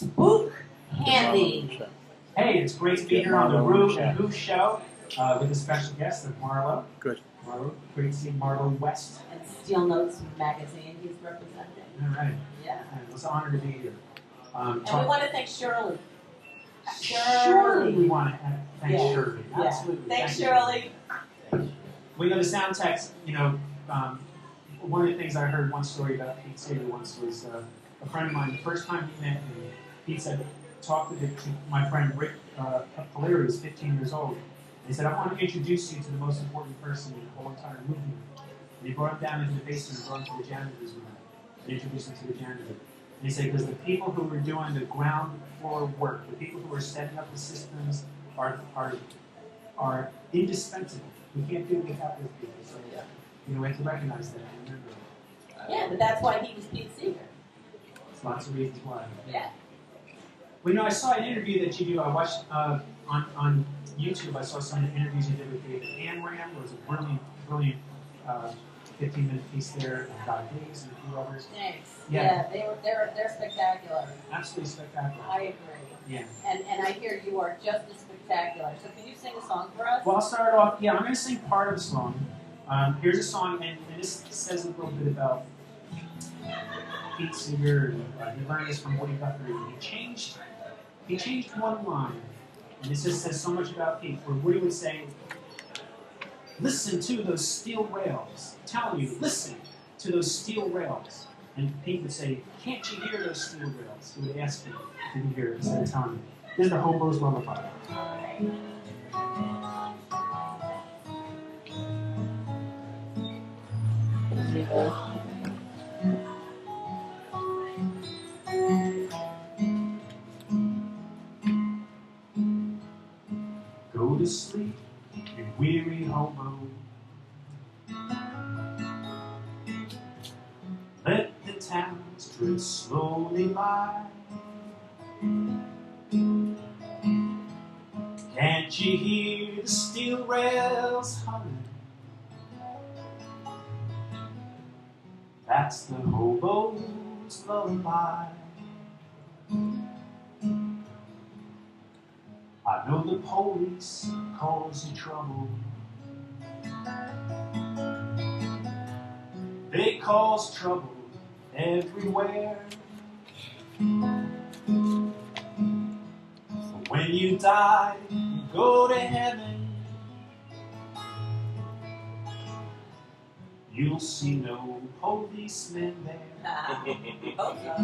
Spook Handy. Hey, it's great to be here on the rew-who show with a special guest of Marlo. Good. Marlo, great to see Marlo West. And Steel Notes magazine he's representing. All right. Yeah. And it was an honor to be here. And we want to thank Shirley. Shirley. We want to thank Shirley. Yeah. Absolutely. Thanks, Shirley. We know the sound text, one of the things I heard one story about Pete Seeger once was a friend of mine, the first time he met me, Pete said, talk to my friend Rick Polari, who's 15 years old. And he said, I want to introduce you to the most important person in the whole entire movement. And he brought him down into the basement and brought him to the janitor's room and introduced him to the janitor. And he said, because the people who were doing the ground floor work, the people who were setting up the systems are indispensable. We can't do it without those people. So, we have to recognize that and remember that. Yeah, but that's why he was Pete Seeger. There's lots of reasons why. Yeah. Well, I saw an interview that you do. I watched on YouTube. I saw some of the interviews you did with David Amram. There was a brilliant 15-minute piece there about Days and a few others. Thanks. Yeah. They're spectacular. Absolutely spectacular. I agree. Yeah. And I hear you are just as spectacular. So can you sing a song for us? Well, I'll start off. Yeah, I'm going to sing part of the song. Here's a song, and this says a little bit about Pete Seeger. He learned this from Woody Guthrie. He changed one line, and this just says so much about Pete. Where Woody would say, "Listen to those steel rails." I'm telling you, listen to those steel rails. And Pete would say, "Can't you hear those steel rails?" He would ask me, "Did you hear it?" Instead of telling me. This is the Hobo's Lullaby. Go to sleep, you weary hobo. Let the towns drift slowly by. Can't you hear the steel rails humming? That's the hobo's lullaby. I know the police cause you trouble. They cause trouble everywhere. But when you die, you go to heaven. You'll see no policemen there. Hope so.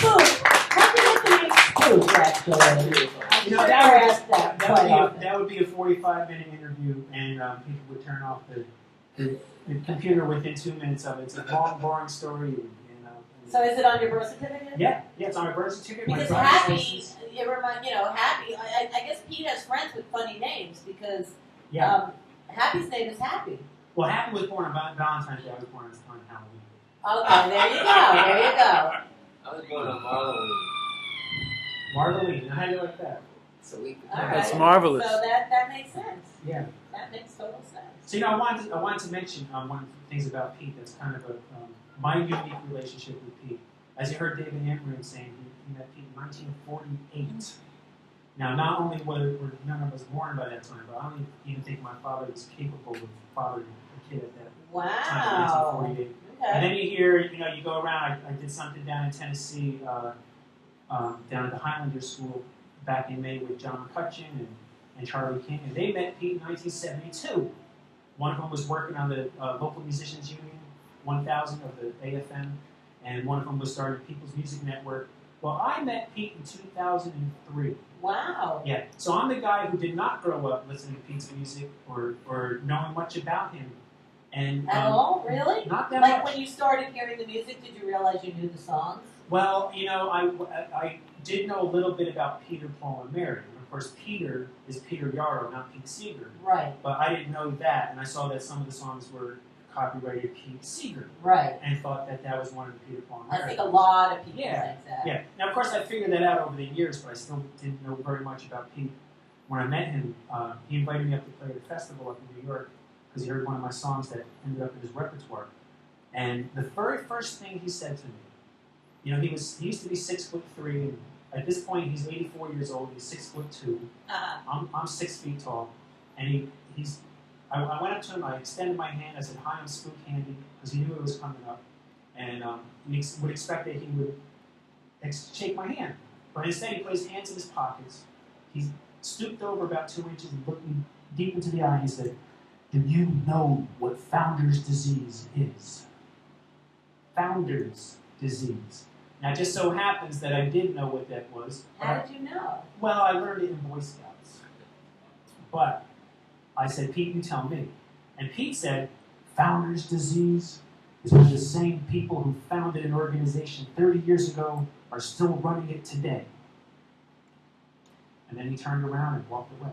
Spook. How do you get the name Spook, actually? That would be a 45-minute interview, and people would turn off the computer within 2 minutes of it. It's a long, boring story. So is it on your birth certificate? Yeah, it's on my birth certificate. Because Happy, Happy, I guess Pete has friends with funny names because Happy's name is Happy. Well, Happy was born on Valentine's Day. I was born on Halloween. Okay, there you go. There you go. I was born on Marloween. Marloween. How do you like that? So we All right. That's marvelous. So that makes sense. Yeah. That makes total sense. So I wanted to mention one of the things about Pete that's kind of my unique relationship with Pete. As you heard David Amram saying, he met Pete in 1948. Now, not only were none of us born by that time, but I don't even think my father was capable of fathering a kid at that time in 1948. Okay. And then you hear, you go around. I did something down in Tennessee, down at the Highlander School back in May with John McCutcheon and Charlie King, and they met Pete in 1972. One of them was working on the Local Musicians Union 1000 of the AFM, and one of them was starting People's Music Network. Well, I met Pete in 2003. Wow. Yeah, so I'm the guy who did not grow up listening to Pete's music or knowing much about him. And At all? Really? Not that like much. when you started hearing the music, did you realize you knew the songs? Well, you know, I did know a little bit about Peter, Paul, and Mary. And of course, Peter is Peter Yarrow, not Pete Seeger. Right. But I didn't know that, and I saw that some of the songs were copyrighted Pete Seeger. Right. And thought that that was one of the Peter, Paul, and Mary. I think a lot of people think that. Yeah. Now, of course, I figured that out over the years, but I still didn't know very much about Pete. When I met him, he invited me up to play at a festival up in New York because he heard one of my songs that ended up in his repertoire. And the very first thing he said to me, you know, he used to be 6'3", and at this point he's 84 years old. He's 6'2". I'm 6 feet tall, and I went up to him. I extended my hand. I said, "Hi, I'm Spook Handy," because he knew it was coming up, and we would expect that he would shake my hand. But instead, he put his hands in his pockets. He stooped over about 2 inches and looked me deep into the eye. And he said, "Do you know what Founder's disease is?" Founder's disease. Now, it just so happens that I did know what that was. How did you know? Well, I learned it in Boy Scouts. But I said, "Pete, you tell me." And Pete said, "Founder's disease is when the same people who founded an organization 30 years ago are still running it today." And then he turned around and walked away.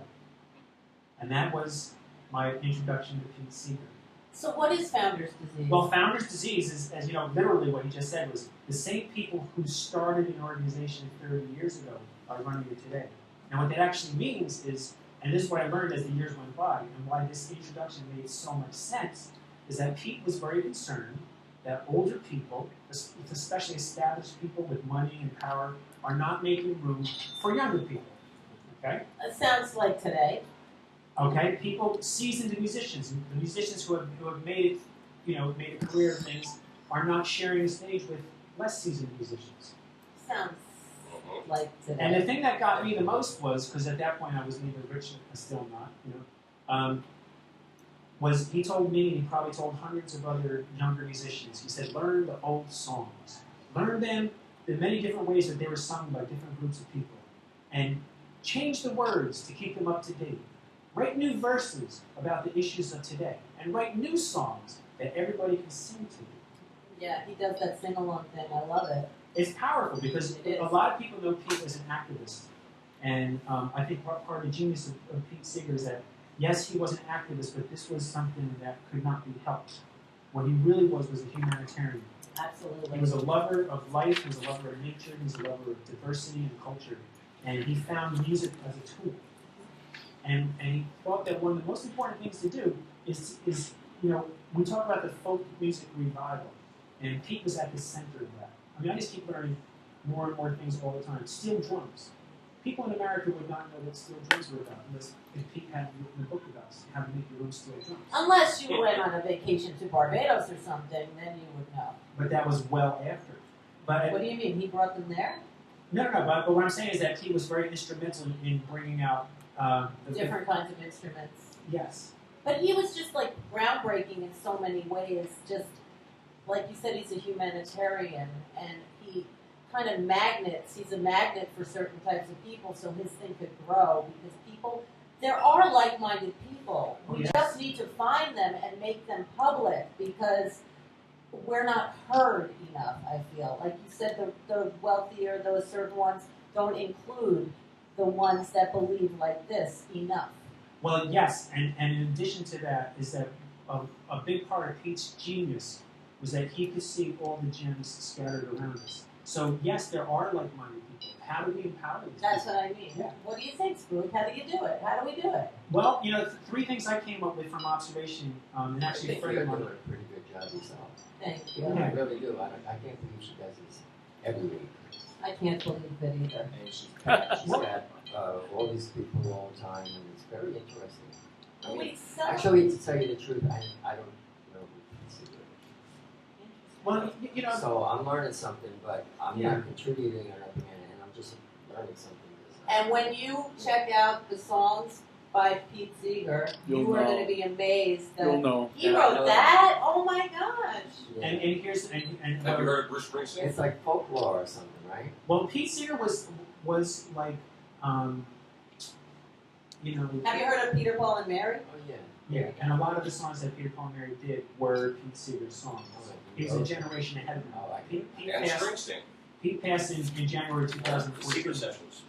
And that was my introduction to Pete Seeger. So what is Founder's disease? Well, Founder's disease is, as you know, literally what he just said was the same people who started an organization 30 years ago are running it today. Now, what that actually means is, and this is what I learned as the years went by, and why this introduction made so much sense, is that Pete was very concerned that older people, especially established people with money and power, are not making room for younger people. Okay? It sounds like today. Okay, people, seasoned musicians, the musicians who have made it, you know, made a career of things, are not sharing the stage with less seasoned musicians. Sounds like today. And the thing that got me the most was, because at that point I was neither rich and still not, you know, was he told me, and he probably told hundreds of other younger musicians, he said, learn the old songs. Learn them in many different ways that they were sung by different groups of people. And change the words to keep them up to date. Write new verses about the issues of today, and write new songs that everybody can sing to. Yeah, he does that sing-along thing. I love it. It's powerful because a lot of people know Pete as an activist. And I think part of the genius of Pete Seeger is that, yes, he was an activist, but this was something that could not be helped. What he really was a humanitarian. Absolutely. He was a lover of life, he was a lover of nature, he was a lover of diversity and culture. And he found music as a tool. And he thought that one of the most important things to do is you know, we talk about the folk music revival, and Pete was at the center of that. I mean, I just keep learning more and more things all the time. Steel drums. People in America would not know what steel drums were about unless Pete had written a book about how to make your own steel drums. Unless you went on a vacation to Barbados or something, then you would know. But that was well after. But what do you mean? He brought them there? No. But what I'm saying is that Pete was very instrumental in bringing out different kinds of instruments. Yes. But he was just like groundbreaking in so many ways. Just like you said, he's a humanitarian, and he kind of magnets. He's a magnet for certain types of people, so his thing could grow because there are like-minded people. We just need to find them and make them public because we're not heard enough. I feel like you said, the wealthier, those certain ones don't include the ones that believe like this enough. Well, yes, and in addition to that is that a big part of Pete's genius was that he could see all the gems scattered around us. So yes, there are like-minded people. How do we empower these That's people? what I mean. Yeah. What do you think, Spook? How do you do it? How do we do it? Well, you know, 3 things I came up with from observation, and actually I think you're doing a pretty good job yourself. Thank you. I really do. I can't believe she does this every week. I can't believe it either. And she's got all these people all the time, and it's very interesting. I mean, actually, to tell you the truth, I don't know who Seeger is. Well, you know. So I'm learning something, but I'm not contributing or nothing, and I'm just learning something. And when you check out the songs by Pete Seeger, you are going to be amazed that he wrote that. Oh my gosh! Yeah. And here's and have you heard Bruce Springsteen? It's like folklore or something, right? Well, Pete Seeger was like you know. Have you heard of Peter, Paul, and Mary? Oh yeah. Yeah, and a lot of the songs that Peter, Paul, and Mary did were Pete Seeger's songs. He was a generation ahead of him. Oh, and Springsteen. Pete passed in January The 2014. Seeger sessions.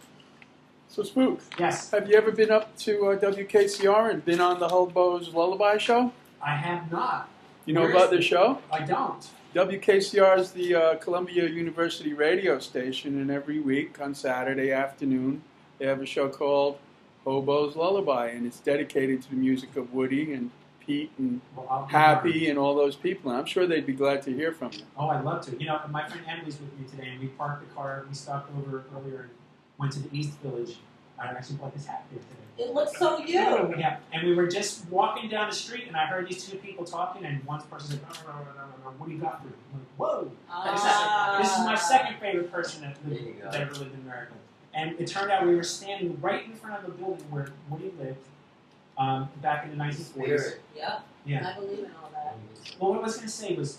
So, Spook, Yes, have you ever been up to WKCR and been on the Hobo's Lullaby Show? I have not. You know Where about is the show? I don't. WKCR is the Columbia University radio station, and every week on Saturday afternoon they have a show called Hobo's Lullaby, and it's dedicated to the music of Woody and Pete and Well, I'll be Happy and all those people. And I'm sure they'd be glad to hear from you. Oh, I'd love to. You know, my friend Emily's with me today, and we parked the car. We stopped over earlier and went to the East Village. I actually bought this hat there today. It looks so you. Yeah, and we were just walking down the street, and I heard these two people talking, and one person said, "What do you got for me?" I'm like, "Whoa!" This is my second favorite person that ever lived in America. And it turned out we were standing right in front of the building where Woody lived back in the 1940s. Yeah. Yeah. I believe in all that. Well, what I was going to say was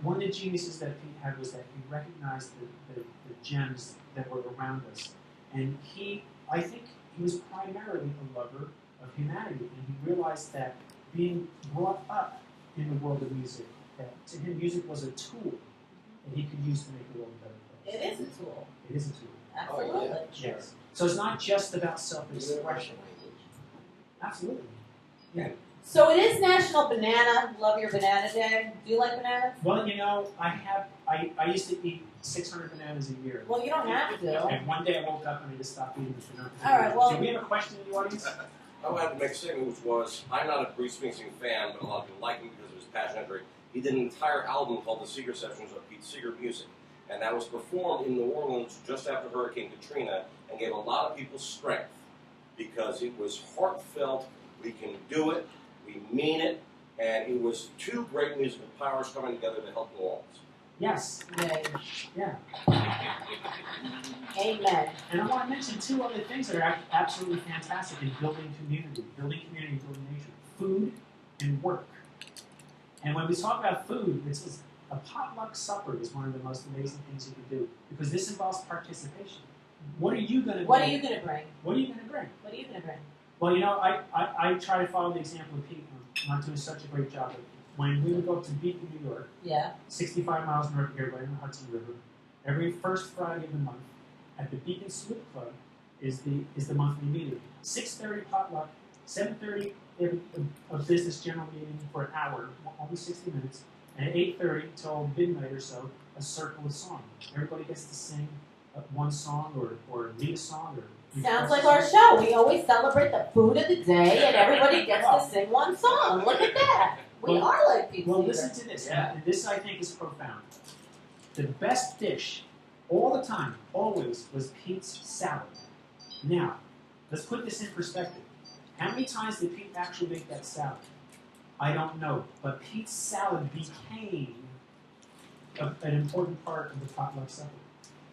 one of the geniuses that Pete had was that he recognized the gems that were around us. And I think he was primarily a lover of humanity, and he realized that being brought up in the world of music, that to him music was a tool that he could use to make the world a better place. It is a tool. It is a tool. Absolutely. Oh, yeah. Yes. So it's not just about self-expression. Absolutely. Yeah. So it is National Banana, Love Your Banana Day. Do you like bananas? Well, you know, I used to eat 600 bananas a year. Well, you don't have to. And one day I woke up and I just stopped eating them. All right, well- Do we have a question in the audience? I wanted to make a statement, which was, I'm not a Bruce Springsteen fan, but a lot of people like him because of his passionate. He did an entire album called The Seeger Sessions of Pete Seeger Music, and that was performed in New Orleans just after Hurricane Katrina, and gave a lot of people strength because it was heartfelt. We can do it. We mean it. And it was two great musical powers coming together to help New Orleans. Yes. Yay. Yeah. Amen. And I want to mention two other things that are absolutely fantastic in building community, building nation. Food and work. And when we talk about food, this is a potluck supper is one of the most amazing things you can do because this involves participation. What are you going to bring? What are you going to bring? What are you going to bring? What are you going to bring? Well, you know, I try to follow the example of Pete. I'm not doing such a great job. But when we would go to Beacon, New York, Yeah. 65 miles north of here, right on the Hudson River, every first Friday of the month at the Beacon Salute Club is the monthly meeting. 6:30 potluck, 7:30 a business general meeting for an hour, only 60 minutes, and at 8:30 till midnight or so, a circle of song. Everybody gets to sing one song or lead a song or. Sounds like our show. We always celebrate the food of the day, and everybody gets to sing one song. Look at that. We are like people. Well, listen to this. Yeah. And this, I think, is profound. The best dish, all the time, always, was Pete's salad. Now, let's put this in perspective. How many times did Pete actually make that salad? I don't know. But Pete's salad became an important part of the potluck supper.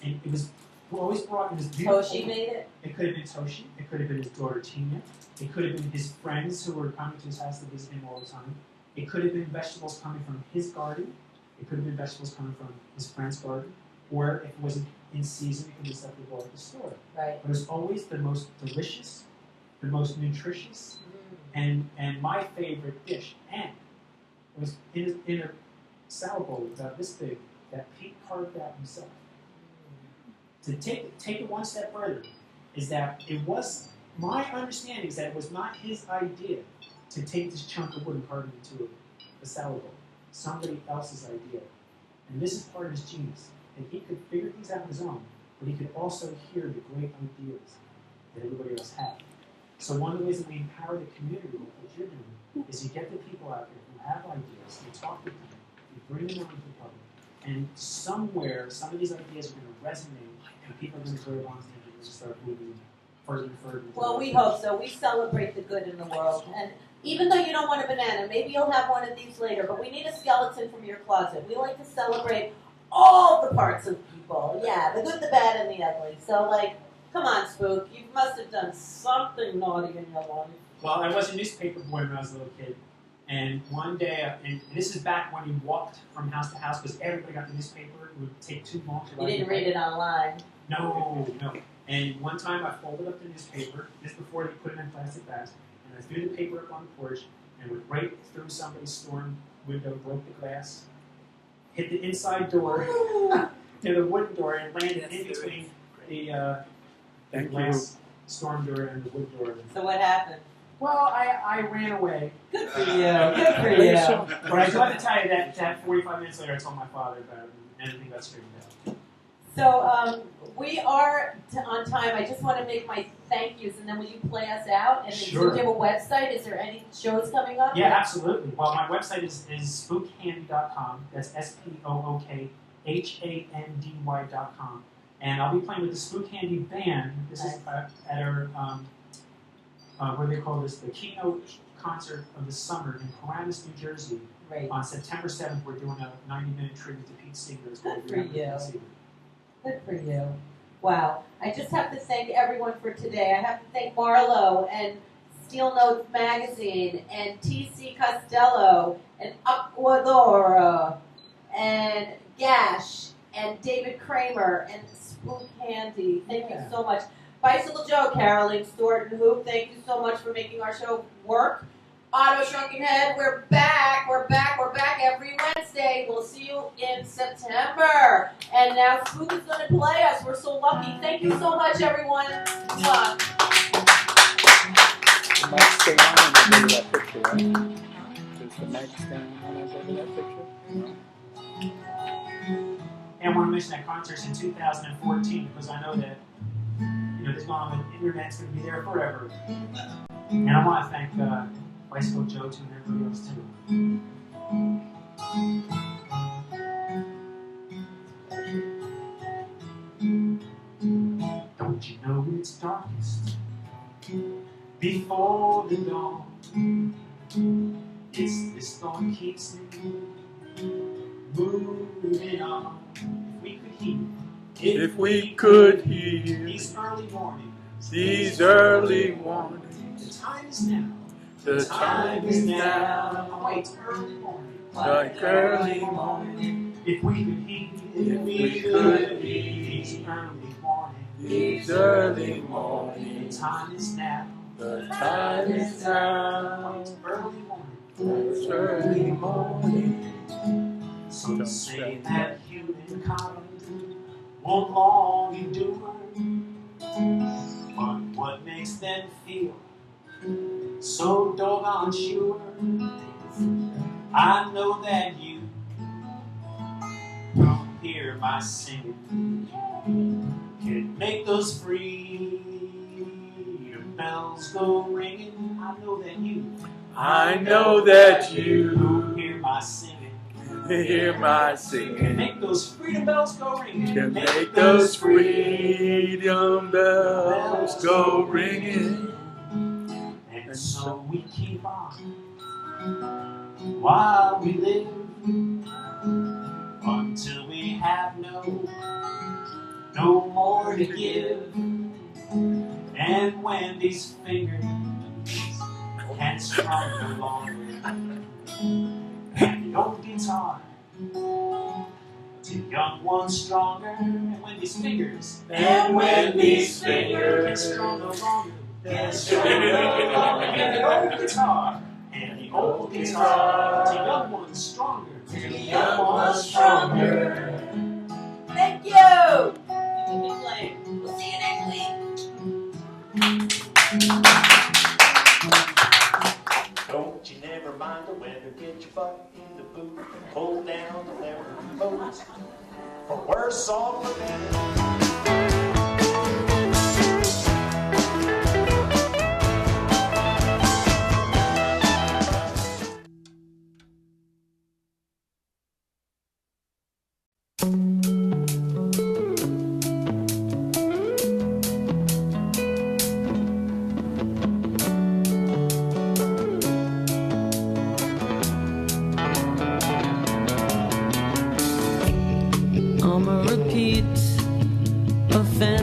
And it was always brought in this beautiful... Toshi made it? It could have been Toshi. It could have been his daughter Tina. It could have been his friends who were coming to his house to visit him all the time. It could have been vegetables coming from his garden. It could have been vegetables coming from his friend's garden. Or if it wasn't in season, it could be stuff we bought at the store. Right. But it was always the most delicious, the most nutritious, and my favorite dish. And it was in a salad bowl about this big that Pete carved out himself. To take it one step further is that it was, my understanding is that it was not his idea to take this chunk of wood and carve it into a salad bowl. Somebody else's idea. And this is part of his genius. And he could figure things out on his own, but he could also hear the great ideas that everybody else had. So one of the ways that we empower the community, what you're doing, is you get the people out there who have ideas, you talk with them, you bring them out into the public, and somewhere, some of these ideas are going to resonate, and people are going to grab onto them and going to start moving further and further. Well, we hope so. We celebrate the good in the world. And even though you don't want a banana, maybe you'll have one of these later, but we need a skeleton from your closet. We like to celebrate all the parts of people. Yeah, the good, the bad, and the ugly. So, like, come on, Spook. You must have done something naughty in your life. Well, I was a newspaper boy when I was a little kid. And one day, and this is back when you walked from house to house because everybody got the newspaper. It would take too long to write. You didn't read it online. No. And one time I folded up the newspaper, this before they put it in plastic bags, and I threw the paper up on the porch and went right through somebody's storm window, broke the glass, hit the inside door, the wooden door and landed in between the glass storm door and the wood door. So what happened? Well, I ran away. Good for you. Good for you. But I do have to tell you that 45 minutes later I told my father about it and everything got straightened out. So we are on time. I just want to make my thank yous, and then will you play us out? And Sure. do you have a website? Is there any shows coming up? Yeah, absolutely. Well, my website is spookhandy.com. That's SPOOKHANDY.com. And I'll be playing with the Spook Handy Band. This is at our, what do they call this? The keynote concert of the summer in Paramus, New Jersey. Great. On September 7th, we're doing a 90-minute tribute to Pete Seeger. Good for you. Good for you. Wow. I just have to thank everyone for today. I have to thank Marlo and Steel Notes Magazine and T.C. Costello and Aquadora and Gash and David Kramer and Spook Handy. Thank you so much. Bicycle Joe, Caroline Stewart and Hoop, thank you so much for making our show work. Otto Shrunken Head, we're back every Wednesday. We'll see you in September. And now Spook is going to play us. We're so lucky. Thank you so much, everyone. Mwah. The mic stay on when I go to that picture, right? Does the mic stay on when I go to that picture? And I want to mention that concert's in 2014 because I know that this going on with the internet's going to be there forever. And I want to thank Bicycle Joe too and everybody else too. Don't you know it's darkest before the dawn? It's this thought keeps me moving on. If we could hear these early mornings, these early mornings, the time is now. The time is now. Quite early morning. Like early morning. If we could hear, these early mornings, the time is now. The time is now. Early morning. It's early morning. Some say that humankind won't long endure, but what makes them feel so doggone sure? I know that you who hear my singing can make those freedom bells go ringing. I know that you who hear my singing singing. Make those freedom bells go ringing. Can make those freedom bells go ringing. And so we keep on while we live until we have no more to give. And when these fingers can't strum no longer, and the old guitar to young ones stronger, and when these fingers can strum no longer, and the old guitar to young ones stronger, Thank you. You can be playing. We'll see you next week. Don't you never mind the weather, get your butt in the boot, pull down the lever, boats, for worse off for better.